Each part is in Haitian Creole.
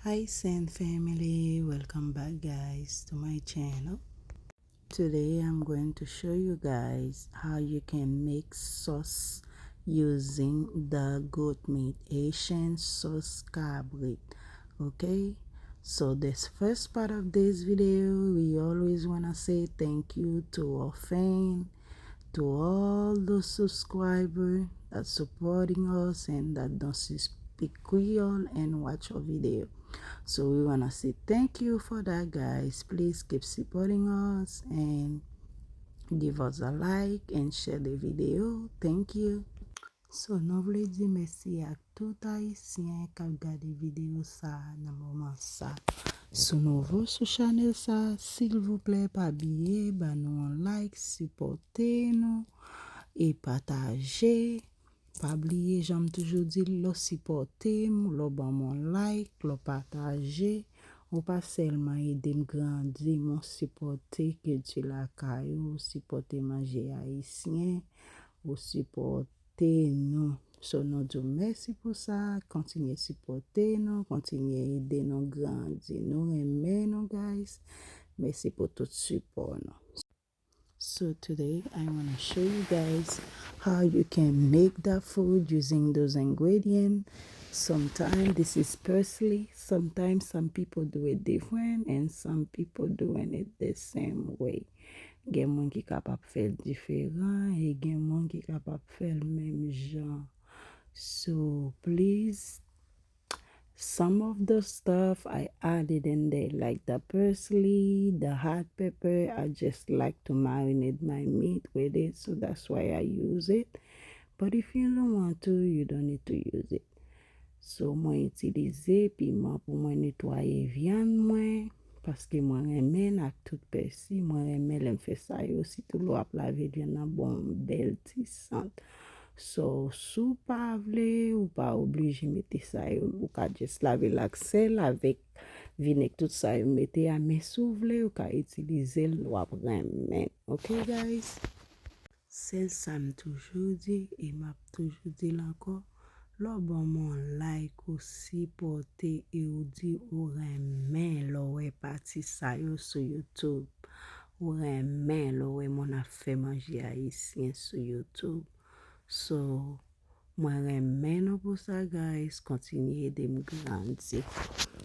Ayisyen family, welcome back guys to my channel. Today I'm going to show you guys how you can make sauce using the goat meat, Haitian Sauce Kabrit. Okay, so this first part of this video, we always want to say thank you to our fans, to all the subscribers that supporting us and that don't speak Creole and watch our video. So we want to say thank you for that guys. Please keep supporting us and give us a like and share the video. Thank you. So nou vle di mersi ak tout Haitien kap gade video sa nan moment sa. Sou nouvo sou channel sa, s'il vous plaît pa biye, ba nou an like, supporte nou et partager. Pa bliye, j'aime toujours dire, lo supporter, lo ban mon like, lo partager, ou pas seulement aider me grandir, mon supporter que tu Lakay, ou supporter Manje Ayisyen, ou supporter nous. So nous disons merci pour ça, continuez supporter nous, continuez aider nous grandir, nous aimer nous guys. Merci pour tout support nous. So today I want to show you guys how you can make that food using those ingredients. Sometimes this is personally, sometimes some people do it different and some people doing it the same way. Gen moun ki kapap fel diferent et gen moun ki kapap fel même genre. So please, some of the stuff I added in there, like the parsley, the hot pepper. I just like to marinate my meat with it, so that's why I use it. But if you don't want to, you don't need to use it. So moi utilize piment pour moi nettoyer viande moi, parce que moi remen ak tout persi, moi remen lem fè sa yo, si tout lo ap lave viande nan bon bel ti sante. So, sou pa vle ou pa oblige mette sa yo, ou ka just lave lak sel avec vinaigre tout sa yo mette ya, mais sou vle ou ka utilize l wap remen. Ok guys? Sel sa m toujou di, e map toujou di lanko, lo bon mon like ou supporte e ou di ou remen lo we pati sa yo sur YouTube. Ou remen lo we mon a fe Manje Ayisyen sur YouTube. So, moi remen nou pou sa guys, continue de m grandir.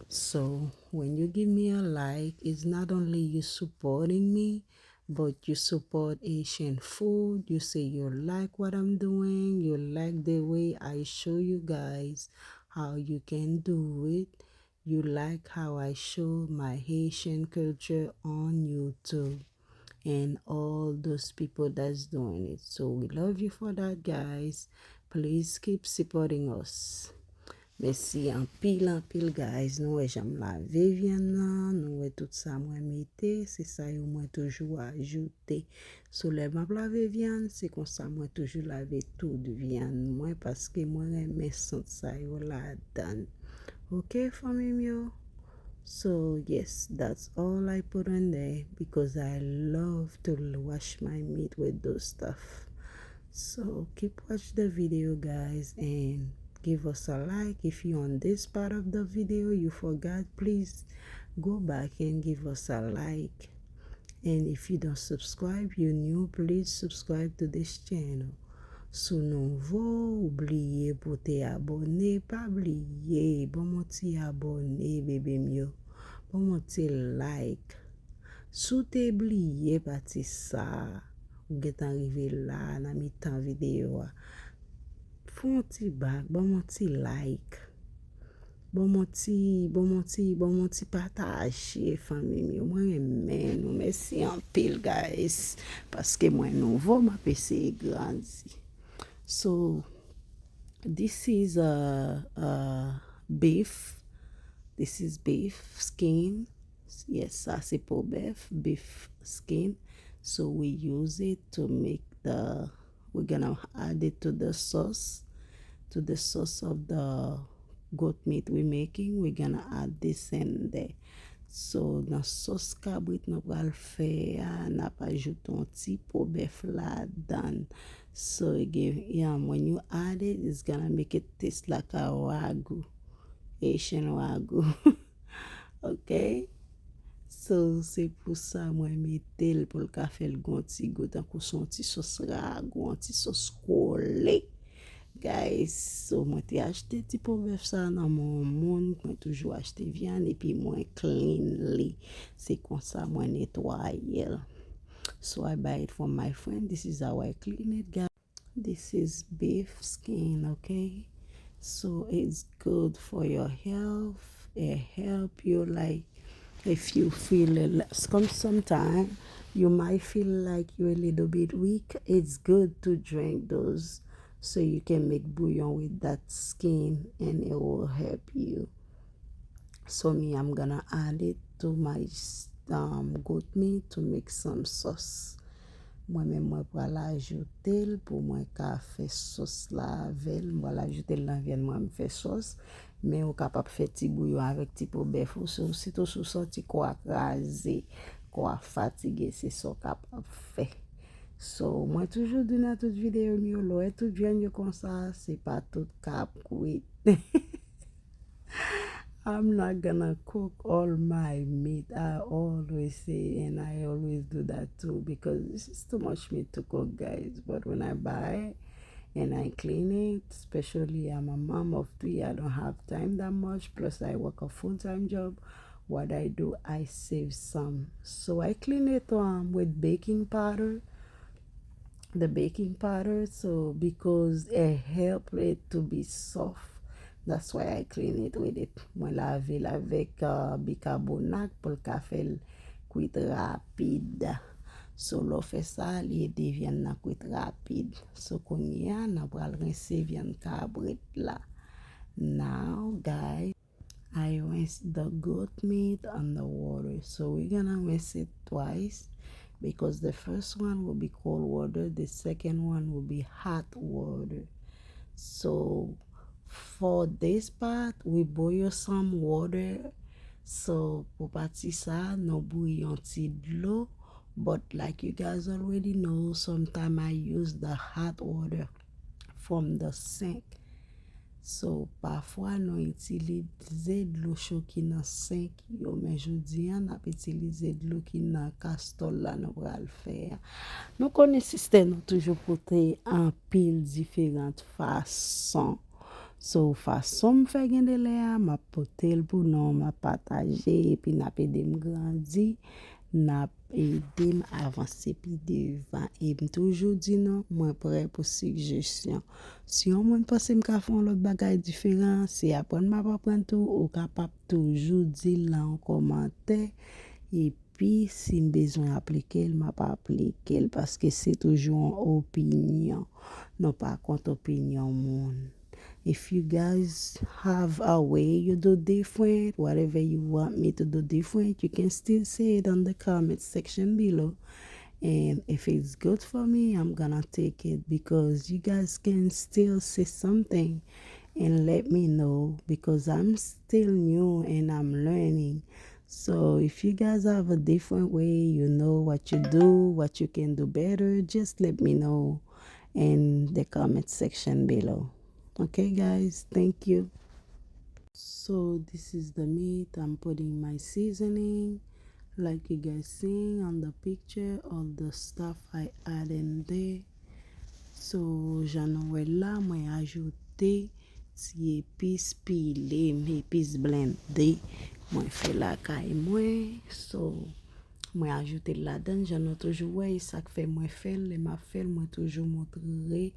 So, when you give me a like, it's not only you supporting me, but you support Haitian food. You say you like what I'm doing, you like the way I show you guys how you can do it. You like how I show my Haitian culture on YouTube. And all those people that's doing it. So we love you for that guys. Please keep supporting us. Merci en pile guys. Nou we jam lave viande nan, nou we tout sa mwen mette, c'est ça yo mwen toujou ajoute. So le map lave viande, c'est kon sa mwen toujou lave tout viande mwen, parce que mwen reme sent sa yo la dan. Ok famille yo? So yes, that's all I put in there because I love to wash my meat with those stuff. So keep watch the video guys and give us a like. If you on this part of the video you forgot, please go back and give us a like. And if you don't subscribe, you new, please subscribe to this channel. Sou nouvo, oubliye pou te abone, pa oubliye, bon mon ti abone, bébé myo, bon mon ti like. Sou te oubliye pati sa, ou get arrive la, nan mi tan video a, fon ti back, bon mon ti like, bon mon ti partage, famille myo, mwen remen nou, merci en pile guys, paske mwen nouvo, ma pese grandi. So this is beef. This is beef skin. Yes, ça c'est pour beef skin. So we use it to make we're gonna add it to the sauce of the goat meat we're making. We're gonna add this in there. So dans sauce kabrit nou pral fè, n'a pa ajoute un ti pou bœuf la dan. So again, when you add it, it's gonna make it taste like a ragu, Haitian ragu. ok? So, c'est pour ça, moi, mettez pour le café, le gonti, goût, un son petit sauce ragou, un petit sauce collé. Guys, so, moi, t'ai acheté petit pot bœuf ça dans mon monde, moi, toujours acheté viande, et puis, moi, cleanly. C'est comme ça, moi, nettoyer. So, I buy it from my friend. This is how I clean it, guys. This is beef skin, okay? So, it's good for your health. It help you, like, if you feel sometimes you might feel like you're a little bit weak, it's good to drink those so you can make bouillon with that skin and it will help you. So me, I'm gonna add it to my goat meat to make some sauce. Moi-même, moi, pour l'ajouter, pour moi, qu'à faire sauce la veille, moi, l'ajouter la viande, moi, me faire sauce. Mais on capable faire petit bouillon avec petit peu bœuf. Si tu sous sorti quoi raser, quoi fatigué, c'est ça capable faire. So, moi, toujours dit dans toute vidéo, mieux, là, tout viande comme ça, c'est pas tout cap cuit. I'm not gonna cook all my meat. I always say, and I always do that too, because this is too much meat to cook, guys. But when I buy it and I clean it, especially I'm a mom of 3, I don't have time that much. Plus, I work a full-time job. What I do, I save some. So I clean it with baking powder. The baking powder, so because it helps it to be soft. That's why I clean it with it. Moi lave avec bicarbonate pour le café cuit rapide. So l'on fait ça, les deviennent na cuit rapide. So qu'on y a, na pral rincer viande cabrit là. Now, guys, I rinse the goat meat on the water. So we're gonna rinse it twice because the first one will be cold water, the second one will be hot water. So for this part, we boil some water. So pour partir ça, no bouillon ti d'eau. But like you guys already know, sometimes I use the hot water from the sink. So parfois nous utiliser de l'eau chaude qui dans sink yo, mais jodi on a utiliser de l'eau qui dans castole là nous va le faire. Nous connaissons système nous toujours porter en pile différentes façons. So façon me faire gagner là, m'a porter pour nous m'a partager et puis n'a aider me grandir, n'a aider m'avancer puis devant et toujours dit non, moi prêt pour suggestion. Si on monde pense me ka faire l'autre bagaille différent, c'est apprendre m'a apprendre tout ou capable toujours dire là en commentaire et puis si besoin appliquer, m'a pas appliquer parce que c'est toujours une opinion, non pas contre opinion monde. If you guys have a way you do different, whatever you want me to do different, you can still say it on the comment section below. And if it's good for me, I'm gonna take it because you guys can still say something and let me know because I'm still new and I'm learning. So if you guys have a different way, you know what you do, what you can do better, just let me know in the comment section below. Okay guys, thank you. So this is the meat. I'm putting my seasoning like you guys seeing on the picture, all the stuff I add in there. So j'en ai là, moi ajouté ti épices pilées, épices blendées. Moi fait Lakay moi. So moi ajouté là-dedans, j'en ai toujours ouais, ça fait moi fait, les ma fait moi toujours montrer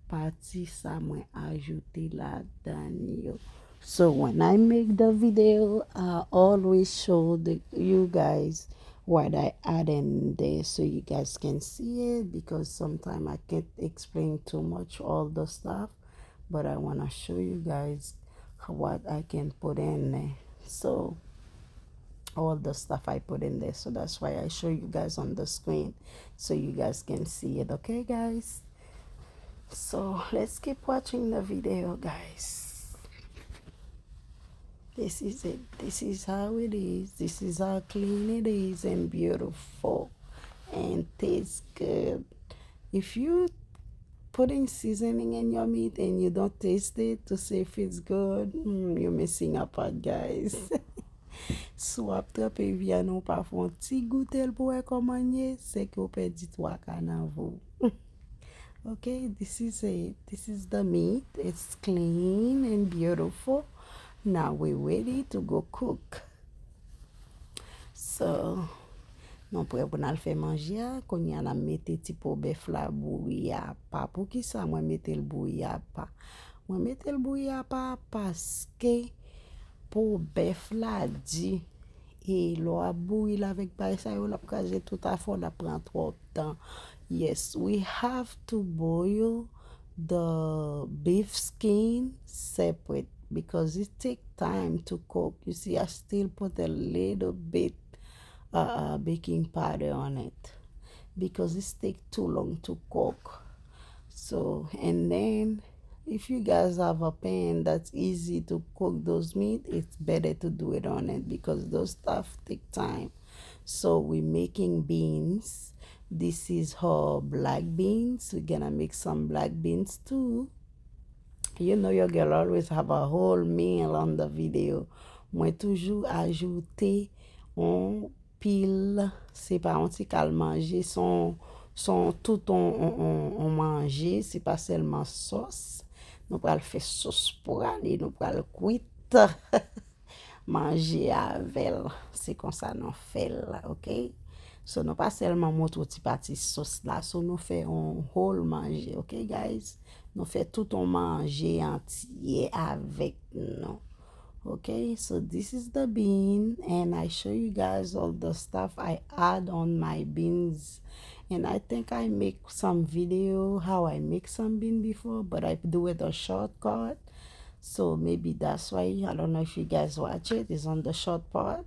partie ça moi ajouté là-dedans. So when I make the video, I always show you guys what I add in there so you guys can see it because sometimes I can't explain too much all the stuff, but I want to show you guys what I can put in there. So all the stuff I put in there, so that's why I show you guys on the screen so you guys can see it. Okay guys, so let's keep watching the video guys. This is it. This is how it is. This is how clean it is and beautiful and tastes good. If you putting seasoning in your meat and you don't taste it to see if it's good, you're missing a part guys. So ap trepe viande ou pa fon ti goutel pou e komanye, se ke ou pe di 3 ka nan vou. Okay, this is it. This is the meat. It's clean and beautiful. Now we're ready to go cook. So, non pre pou nan fe manje a, kon yan a mette ti pou bef la bouilli a pa. Pou ki sa mwen mette l bouilli a pa? Mwen mette l bouilli a pa paske pou bef la di e lo a bouilli avec bay sa yo la kaje tout a fond la prend trop temps. Yes, we have to boil the beef skin separate because it takes time to cook. You see, I still put a little bit baking powder on it because it takes too long to cook. So, and then if you guys have a pan that's easy to cook those meat, it's better to do it on it because those stuff take time. So we're making beans. This is her black beans. We're gonna make some black beans too. You know your girl always have a whole meal on the video. Moi toujours ajouter on pile, c'est pas on ti kal manger, son tout on manger, c'est pas seulement sauce. Nous pral faire sauce pour aller, nous pral cuite manger avec. C'est comme ça nous fait là, OK? So nous pas seulement montre petit parti sauce là, so nous fait un whole manger, OK guys? Nous fait tout on manger entier avec nous. Okay, so this is the bean and I show you guys all the stuff I add on my beans, and I think I make some video how I make some bean before, but I do it a shortcut, so maybe that's why. I don't know if you guys watch it. It's on the short part.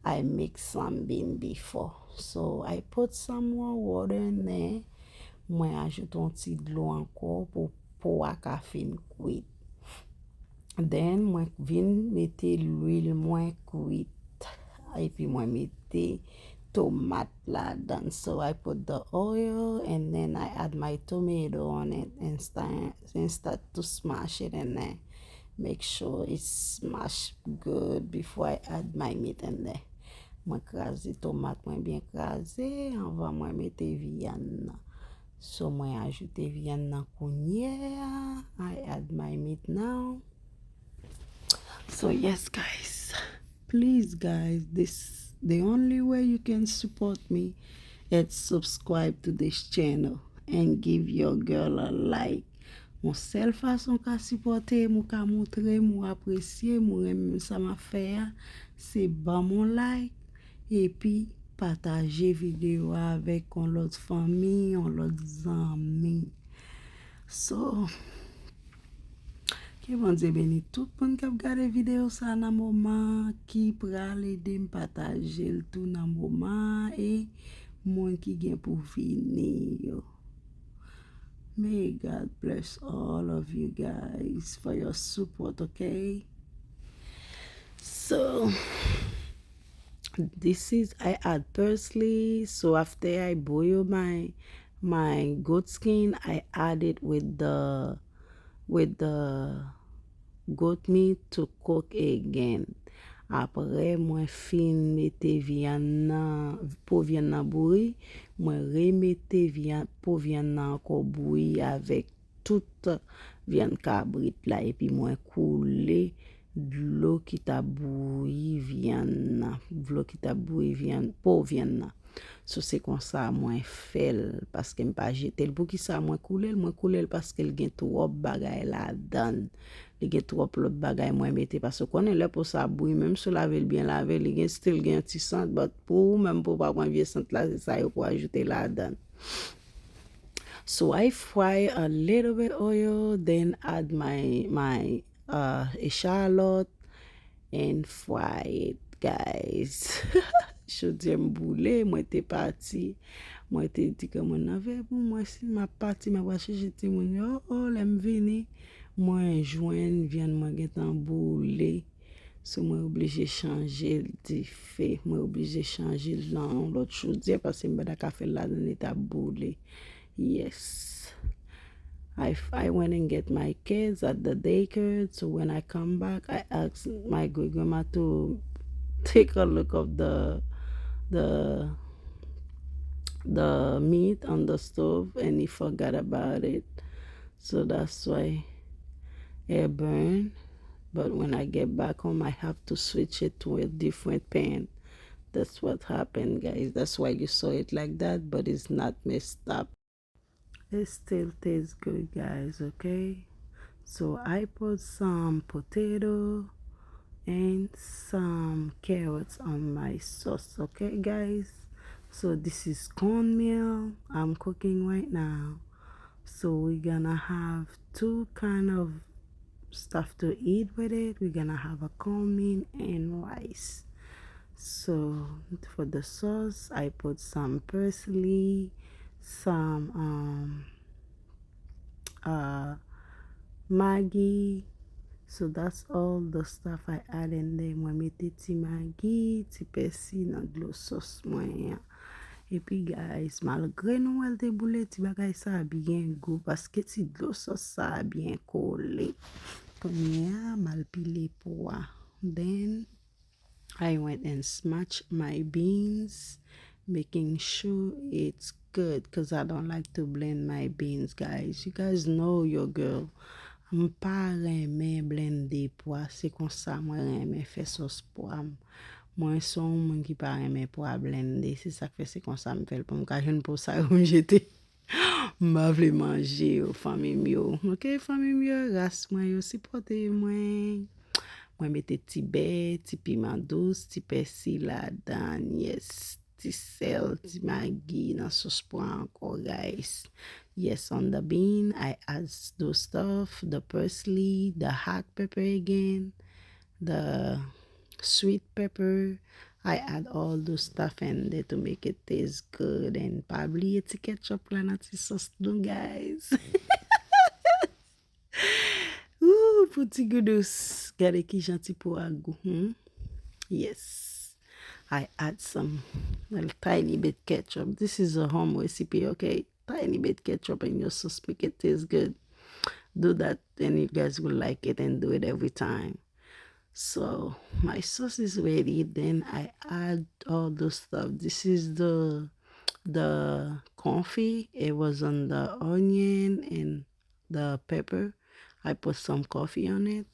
I make some bean before, so I put some more water in there. Moi ajoute un petit de l'eau encore pour ka fin cuit. Then moi vin mette l'huile moins cuite et puis moi mette tomate là dedans. So I put the oil and then I add my tomato on it and start to smash it in there. Make sure it's smashed good before I add my meat in there. Moi crase tomate moi bien crasé, avant moi mette viande. So moi ajoute viande nan kounière. I add my meat now. So yes guys, please guys, this the only way you can support me is subscribe to this channel and give your girl a like. Mon seule façon ka supporter, mou ka montre, mou apprécier, mou reme ça m'a fait, c'est ban mon like et puis partager vidéo avec l'autre famille, l'autre amis. So que bon Dieu béni tout le monde qui a regardé vidéo ça dans moment, qui pral aider me partager le tout dans moment et monde qui gen pour venir. May God bless all of you guys for your support, okay? So this is I add parsley. So after I boil my goat skin, I add it with the goat meat to cook again. Après, moi fin mette viande nan, pour viande nan bouilli, moi remette viande pour viande nan encore bouilli avec toute viande cabrit là et puis moi couler de l'eau qui t'a bouilli viande nan, de l'eau qui t'a bouilli viande pour viande nan. So c'est comme ça moi fait parce que m'pas jeter pour qui ça moi couler parce qu'elle gen trop bagay la dedans. Il gen trop l'autre bagay moi mette parce que connait là pour ça bouillir même si laver bien laver il gen still gen petit sang but pour même pour pas prendre vieux sang là c'est ça pour ajouter la dedans. So I fry a little bit oil, then add my shallot and fry it, guys. Je dis m'boule, moi t'es parti, moi t'es dit que mon avait pour moi si ma partie m'a pas chercher ti mon oh l'aime venir, moi joindre viande moi getan boule. So moi obligé changer de fait, moi obligé changer l'autre chose parce que m'ba ka faire là dans état boule. Yes. I went and get my kids at the daycare, so when I come back, I asked my great grandma to take a look of the the meat on the stove and he forgot about it, so that's why it burned. But when I get back home, I have to switch it to a different pan. That's what happened, guys. That's why you saw it like that, but it's not messed up. It still tastes good, guys. Okay, so I put some potato and some carrots on my sauce. Okay, guys, so this is cornmeal I'm cooking right now. So we're gonna have two kind of stuff to eat with it. We're gonna have a cornmeal and rice. So for the sauce, I put some parsley, some Maggi. So that's all the stuff I add in there. Moi mette ti Maggi, ti persil nan glo sauce mwen. Et puis guys, malgré nou el te boule ti bagay sa bien go paske ti glo sauce sa bien collé. Konya mal pile poa. Then I went and smashed my beans, making sure it's good because I don't like to blend my beans, guys. You guys know your girl. I'm pas reme blender poa, c'est comme ça moi reme faire sauce poa. Moi son moun qui pas reme poa blender, c'est ça fait c'est comme ça me fait pour me cacher pour ça me jeter. M'a vle manger au famille mio. OK, famille mio, race moi yo supporter moi. Moi mette ti be, ti piment douce, ti persil là-dedans, yes, ti sel, ti Maggi dans sauce poa encore, guys. Yes, on the bean, I add those stuff, the parsley, the hot pepper again, the sweet pepper. I add all those stuff in there to make it taste good, and probably it's ketchup là dans ti sauce nou, guys. Ooh, petit goudous. Gade ki janti pou agou. Yes. I add some tiny bit ketchup. This is a home recipe, okay? Tiny bit ketchup in your sauce make it taste good. Do that and you guys will like it and do it every time. So my sauce is ready. Then I add all the stuff. This is the confit. It was on the onion and the pepper. I put some coffee on it.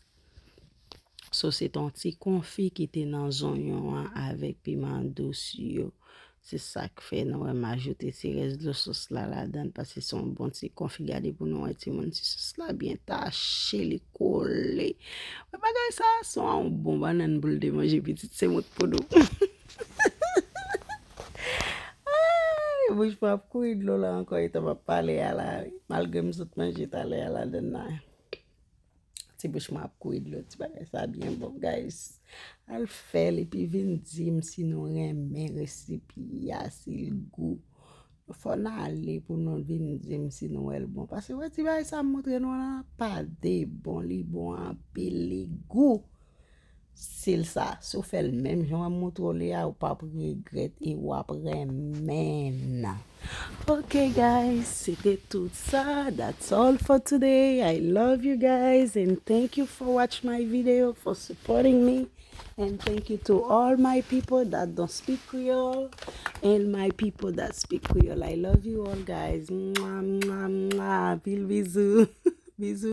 So c'est un petit confit qui était dans oignon avec piment douce yo. C'est ça que fait nous ajouter ces restes de sauce là-dedans parce que c'est un bon petit confit gardé pour nous petit mon petit sauce là bien taché les collé. Mais bagay ça sont un bon banane boule de manger petite c'est mot pour nous. Bouche pas couille de l'eau là encore il t'a pas parlé à la malgré me autres manger t'aller à la dedans. Ti bouche m'a couille de l'eau, ti bagay ça bien bon, guys. Al fait et puis vin dim si nous remen recipe ya si le goût. Faut aller pour nous vin dim si nous el bon parce que ouais ti bagay ça montre nous là pas de bon li bon en pile li goût. C'est ça, so fait le même genre montre li ou pas regret et ou après men. Okay guys, c'était tout ça. That's all for today. I love you guys and thank you for watching my video, for supporting me, and thank you to all my people that don't speak Creole and my people that speak Creole. I love you all guys. Mwah, mwah, mwah. Bisous. Bisous.